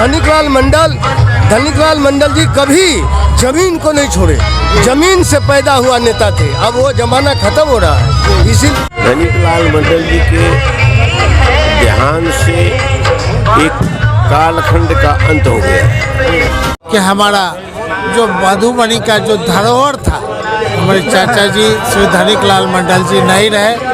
धनिकलाल मंडल जी कभी जमीन को नहीं छोड़े, जमीन से पैदा हुआ नेता थे। अब वो जमाना खत्म हो रहा है, इसीलिए धनिकलाल मंडल जी के देहांत से एक कालखंड का अंत हो गया कि हमारा जो मधुबनी का जो धरोहर था, हमारे चाचा जी श्री धनिकलाल मंडल जी नहीं रहे।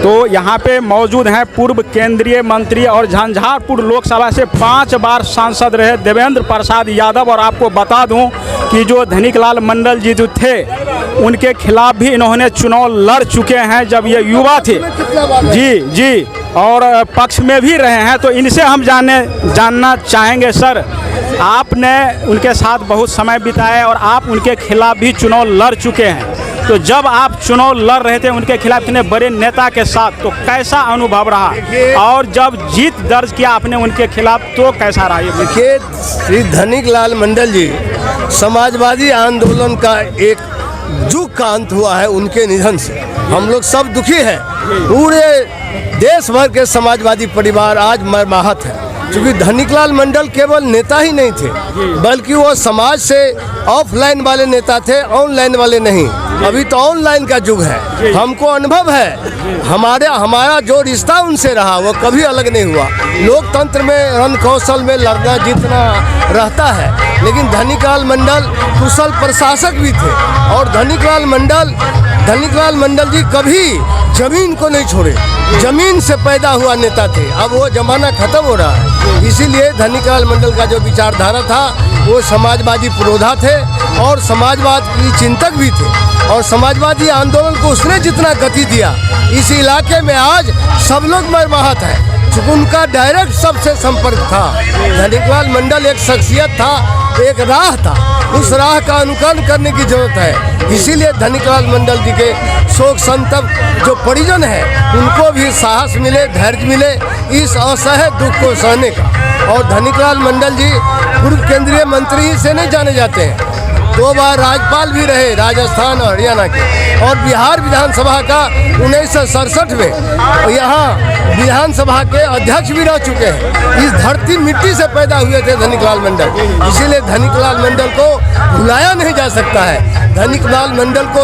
तो यहाँ पे मौजूद हैं पूर्व केंद्रीय मंत्री और झंझारपुर लोकसभा से 5 बार सांसद रहे देवेंद्र प्रसाद यादव। और आपको बता दूं कि जो धनिकलाल मंडल जी जो थे उनके खिलाफ भी इन्होंने चुनाव लड़ चुके हैं जब ये युवा थे। जी और पक्ष में भी रहे हैं। तो इनसे हम जानना चाहेंगे, सर आपने उनके साथ बहुत समय बिताया और आप उनके खिलाफ भी चुनाव लड़ चुके हैं। तो जब आप चुनाव लड़ रहे थे उनके खिलाफ इतने बड़े नेता के साथ, तो कैसा अनुभव रहा? और जब जीत दर्ज किया आपने उनके खिलाफ तो कैसा रहा? देखिए, श्री धनिकलाल मंडल जी समाजवादी आंदोलन का एक युग का अंत हुआ है उनके निधन से। हम लोग सब दुखी हैं। पूरे देश भर के समाजवादी परिवार आज मर्माहत है, क्योंकि धनिकलाल मंडल केवल नेता ही नहीं थे, बल्कि वो समाज से ऑफलाइन वाले नेता थे, ऑनलाइन वाले नहीं। अभी तो ऑनलाइन का युग है। हमको अनुभव है, हमारा जो रिश्ता उनसे रहा वो कभी अलग नहीं हुआ। लोकतंत्र में रण कौशल में लड़ना जीतना रहता है, लेकिन धनिकलाल मंडल कुशल प्रशासक भी थे। और धनिकलाल मंडल जी कभी जमीन को नहीं छोड़े, जमीन से पैदा हुआ नेता थे। अब वो जमाना खत्म हो रहा है, इसीलिए धनिकलाल मंडल का जो विचारधारा था वो समाजवादी पुरोधा थे और समाजवाद की चिंतक भी थे। और समाजवादी आंदोलन को उसने जितना गति दिया, इस इलाके में आज सब लोग मर्माहत है, चूँकि उनका डायरेक्ट सबसे संपर्क था। धनिकलाल मंडल एक शख्सियत था, एक राह था, उस राह का अनुकरण करने की जरूरत है। इसीलिए धनिकलाल मंडल जी के शोक संतप्त जो परिजन है उनको भी साहस मिले, धैर्य मिले इस असह्य दुख को सहने का। और धनिकलाल मंडल जी पूर्व केंद्रीय मंत्री से नहीं जाने जाते हैं, 2 बार राज्यपाल भी रहे राजस्थान और हरियाणा के, और बिहार विधानसभा का 1967 में यहाँ विधानसभा के अध्यक्ष भी रह चुके हैं। इस धरती मिट्टी से पैदा हुए थे धनिकलाल मंडल, इसीलिए धनिकलाल मंडल को भुलाया नहीं जा सकता है। धनिकलाल मंडल को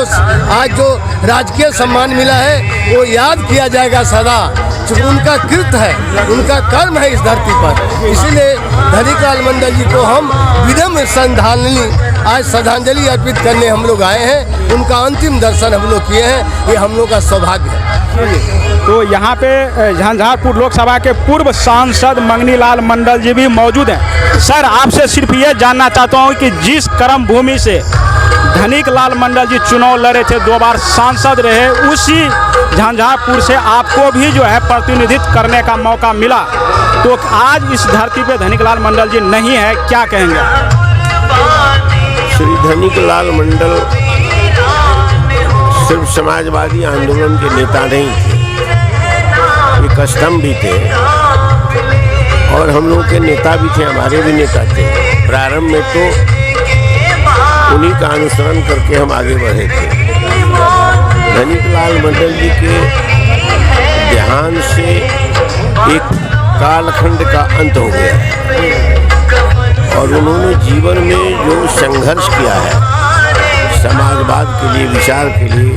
आज जो राजकीय सम्मान मिला है वो याद किया जाएगा सदा, क्योंकि उनका कृत्य है, उनका कर्म है इस धरती पर। इसीलिए धनिकलाल मंडल जी को हम विनम्र श्रद्धांजलि अर्पित करने हम लोग आए हैं। उनका अंतिम दर्शन हम लोग किए हैं, ये हम लोग का सौभाग्य है। तो यहाँ पे झंझारपुर लोकसभा के पूर्व सांसद मंगनीलाल मंडल जी भी मौजूद हैं। सर आपसे सिर्फ ये जानना चाहता हूँ कि जिस कर्म भूमि से धनिकलाल मंडल जी चुनाव लड़े थे, 2 बार सांसद रहे, उसी झंझारपुर से आपको भी जो है प्रतिनिधित्व करने का मौका मिला, तो आज इस धरती पे धनिकलाल मंडल जी नहीं है, क्या कहेंगे? श्री धनिकलाल मंडल सिर्फ समाजवादी आंदोलन के नेता नहीं थे, एक स्तंभ भी थे और हम लोग के नेता भी थे, हमारे भी नेता थे। प्रारंभ में तो उन्हीं का अनुसरण करके हम आगे बढ़े थे। धनिकलाल मंडल जी के देहांत से एक कालखंड का अंत हो गया और उन्होंने जीवन में जो संघर्ष किया है समाजवाद के लिए, विचार के लिए,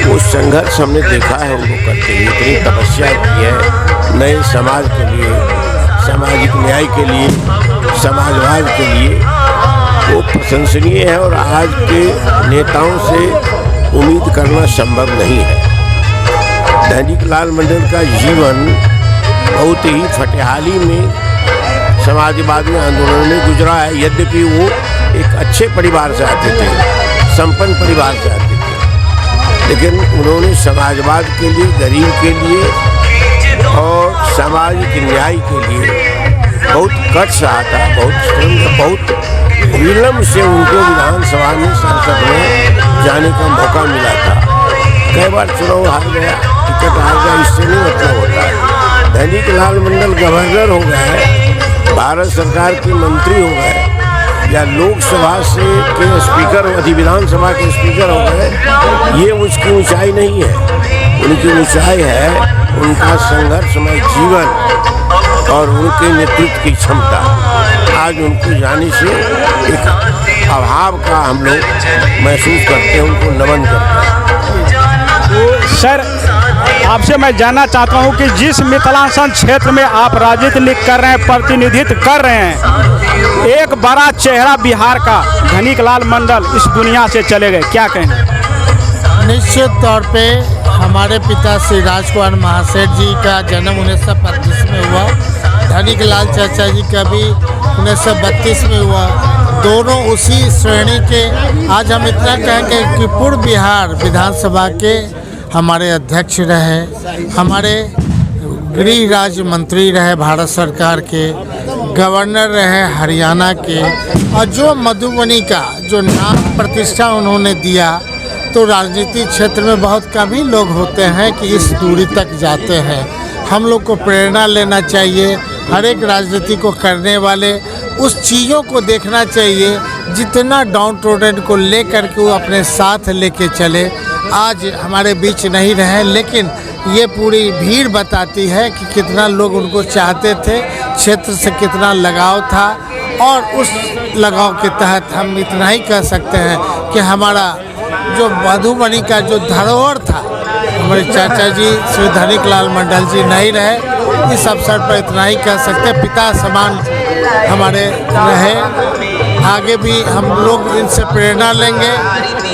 वो संघर्ष हमने देखा है उनको करते हुए। इतनी तपस्या की है नए समाज के लिए, सामाजिक न्याय के लिए, समाजवाद के लिए, वो प्रशंसनीय है और आज के नेताओं से उम्मीद करना संभव नहीं है। धनिकलाल मंडल का जीवन बहुत ही फटेहाली में समाजवादी आंदोलन में गुजरा है। यद्यपि वो एक अच्छे परिवार से आते थे, संपन्न परिवार से आते थे, लेकिन उन्होंने समाजवाद के लिए, गरीब के लिए और सामाजिक न्याय के लिए बहुत कट रहा था। बहुत विलम्ब से उनको विधानसभा में, संसद में जाने का मौका मिला था। कई बार चुनाव हार गया, टिकट हार गया, इससे नहीं मतलब होता है। धनिकलाल मंडल गवर्नर हो गए, भारत सरकार के मंत्री हो गए या लोकसभा के स्पीकर, विधानसभा के स्पीकर हो गए, ये उसकी ऊंचाई नहीं है। उनकी ऊंचाई है उनका संघर्षमय जीवन और उनके नेतृत्व की क्षमता। आज उनको जाने से एक अभाव का हम लोग महसूस करते हैं, उनको नमन करते हैं। तो सर आपसे मैं जानना चाहता हूं कि जिस मिथिलांचल क्षेत्र में आप राजनीति कर रहे हैं, प्रतिनिधित्व कर रहे हैं, एक बड़ा चेहरा बिहार का धनिक लाल मंडल इस दुनिया से चले गए, क्या कहेंगे? निश्चित तौर पे हमारे पिता श्री राजकुमार महासेठ जी का जन्म 1925 में हुआ, धनिक लाल चाचा जी का भी 1932 में हुआ। दोनों उसी श्रेणी के, आज हम इतना कहेंगे कि पूर्व बिहार विधानसभा के हमारे अध्यक्ष रहे, हमारे गृह राज्य मंत्री रहे भारत सरकार के, गवर्नर रहे हरियाणा के, और जो मधुबनी का जो नाम प्रतिष्ठा उन्होंने दिया, तो राजनीतिक क्षेत्र में बहुत कम ही लोग होते हैं कि इस दूरी तक जाते हैं। हम लोग को प्रेरणा लेना चाहिए, हर एक राजनीति को करने वाले उस चीज़ों को देखना चाहिए जितना डाउन ट्रोडन को लेकर के वो अपने साथ लेके चले। आज हमारे बीच नहीं रहे, लेकिन ये पूरी भीड़ बताती है कि कितना लोग उनको चाहते थे, क्षेत्र से कितना लगाव था, और उस लगाव के तहत हम इतना ही कह सकते हैं कि हमारा जो मधुबनी का जो धरोहर था, हमारे चाचा जी श्री धनिक लाल मंडल जी नहीं रहे। इस अवसर पर इतना ही कह सकते, पिता समान हमारे रहे, आगे भी हम लोग इनसे प्रेरणा लेंगे।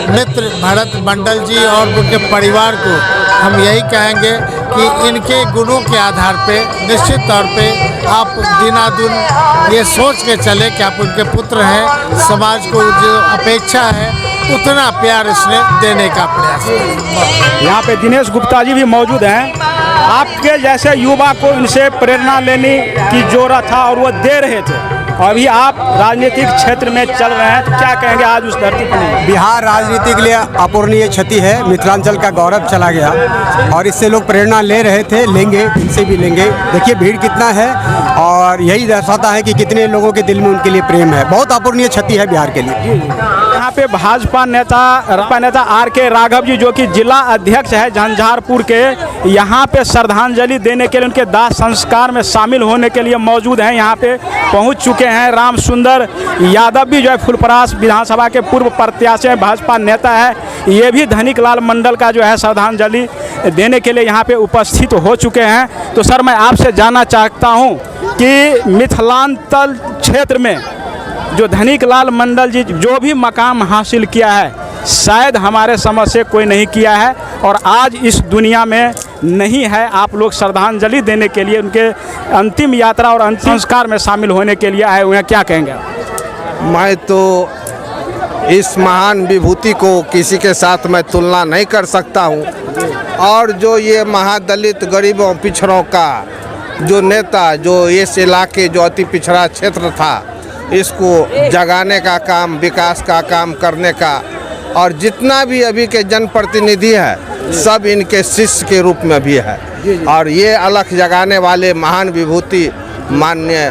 मित्र भरत मंडल जी और उनके परिवार को हम यही कहेंगे कि इनके गुणों के आधार पे निश्चित तौर पे आप दिनादुन ये सोच के चले कि आप उनके पुत्र हैं, समाज को जो अपेक्षा है उतना प्यार इसने देने का प्रयास करें। यहाँ पे दिनेश गुप्ता जी भी मौजूद हैं। आपके जैसे युवा को इनसे प्रेरणा लेने की जरूरत था और वो दे रहे थे, अभी आप राजनीतिक क्षेत्र में चल रहे हैं, तो क्या कहेंगे आज उस धरती पर? बिहार राजनीति के लिए अपूरणीय क्षति है, मिथिलांचल का गौरव चला गया और इससे लोग प्रेरणा ले रहे थे, लेंगे, इनसे भी लेंगे। देखिए भीड़ कितना है और यही दर्शाता है कि कितने लोगों के दिल में उनके लिए प्रेम है। बहुत अपूरणीय क्षति है बिहार के लिए। यहाँ पे भाजपा नेता आर.के. राघव जी जो कि जिला अध्यक्ष है झंझारपुर के, यहाँ पे श्रद्धांजलि देने के लिए, उनके दाह संस्कार में शामिल होने के लिए मौजूद हैं, यहाँ पे पहुँच चुके हैं। राम सुंदर यादव भी जो है फुलपरास विधानसभा के पूर्व प्रत्याशी हैं, भाजपा नेता है, ये भी धनिक लाल मंडल का जो है श्रद्धांजलि देने के लिए यहाँ पे उपस्थित हो चुके हैं। तो सर मैं आपसे जानना चाहता हूँ कि मिथिलांचल क्षेत्र में जो धनिक लाल मंडल जी जो भी मकाम हासिल किया है, शायद हमारे समझ से कोई नहीं किया है और आज इस दुनिया में नहीं है। आप लोग श्रद्धांजलि देने के लिए, उनके अंतिम यात्रा और अंतिम संस्कार में शामिल होने के लिए आए हुए हैं, क्या कहेंगे? मैं तो इस महान विभूति को किसी के साथ मैं तुलना नहीं कर सकता हूँ। और जो ये महादलित गरीबों पिछड़ों का जो नेता, जो इस इलाके जो अति पिछड़ा क्षेत्र था, इसको जगाने का काम, विकास का काम करने का, और जितना भी अभी के जनप्रतिनिधि है सब इनके शिष्य के रूप में भी है। और ये अलख जगाने वाले महान विभूति माननीय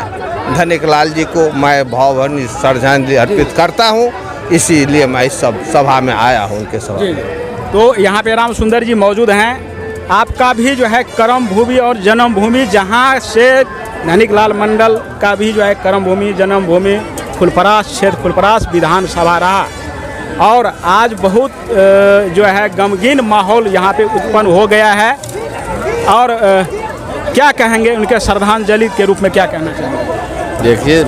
धनिक लाल जी को मैं भावभीनी श्रद्धांजलि अर्पित करता हूँ। इसीलिए मैं इस सब सभा में आया हूँ उनके सभा में। तो यहाँ पे राम सुंदर जी मौजूद हैं। आपका भी जो है कर्म भूमि और जन्म भूमि, जहाँ से धनिक लाल मंडल का भी जो है कर्म भूमि जन्म भूमि फुलपरास क्षेत्र, फुलपरास विधानसभा रहा, और आज बहुत जो है गमगीन माहौल यहाँ पे उत्पन्न हो गया है। और क्या कहेंगे उनके श्रद्धांजलि के रूप में, क्या कहना चाहेंगे? देखिए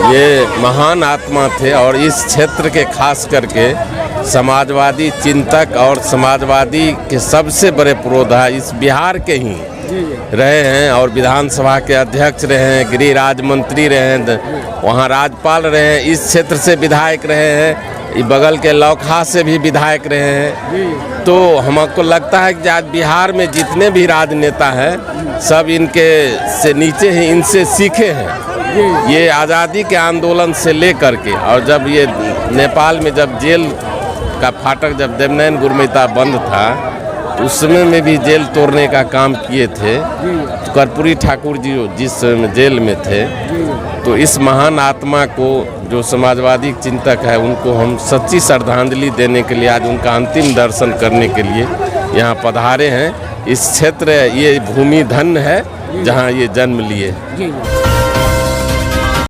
ये महान आत्मा थे और इस क्षेत्र के खास करके समाजवादी चिंतक और समाजवादी के सबसे बड़े पुरोधा इस बिहार के ही रहे हैं और विधानसभा के अध्यक्ष रहे हैं, गृह राज्य मंत्री रहे हैं, वहाँ राज्यपाल रहे हैं, इस क्षेत्र से विधायक रहे हैं, बगल के लौखा से भी विधायक रहे हैं। तो हमको लगता है कि आज बिहार में जितने भी राजनेता हैं सब इनके से नीचे ही इनसे सीखे हैं। ये आज़ादी के आंदोलन से लेकर के, और जब ये नेपाल में जब जेल का फाटक जब देवनयन गुरमिता बंद था, तो उस समय में भी जेल तोड़ने का काम किए थे। तो कर्पूरी ठाकुर जी जिस जेल में थे, तो इस महान आत्मा को जो समाजवादी चिंतक है उनको हम सच्ची श्रद्धांजलि देने के लिए आज उनका अंतिम दर्शन करने के लिए यहाँ पधारे हैं। इस क्षेत्र ये भूमि धन्य है जहाँ ये जन्म लिए। जी जी।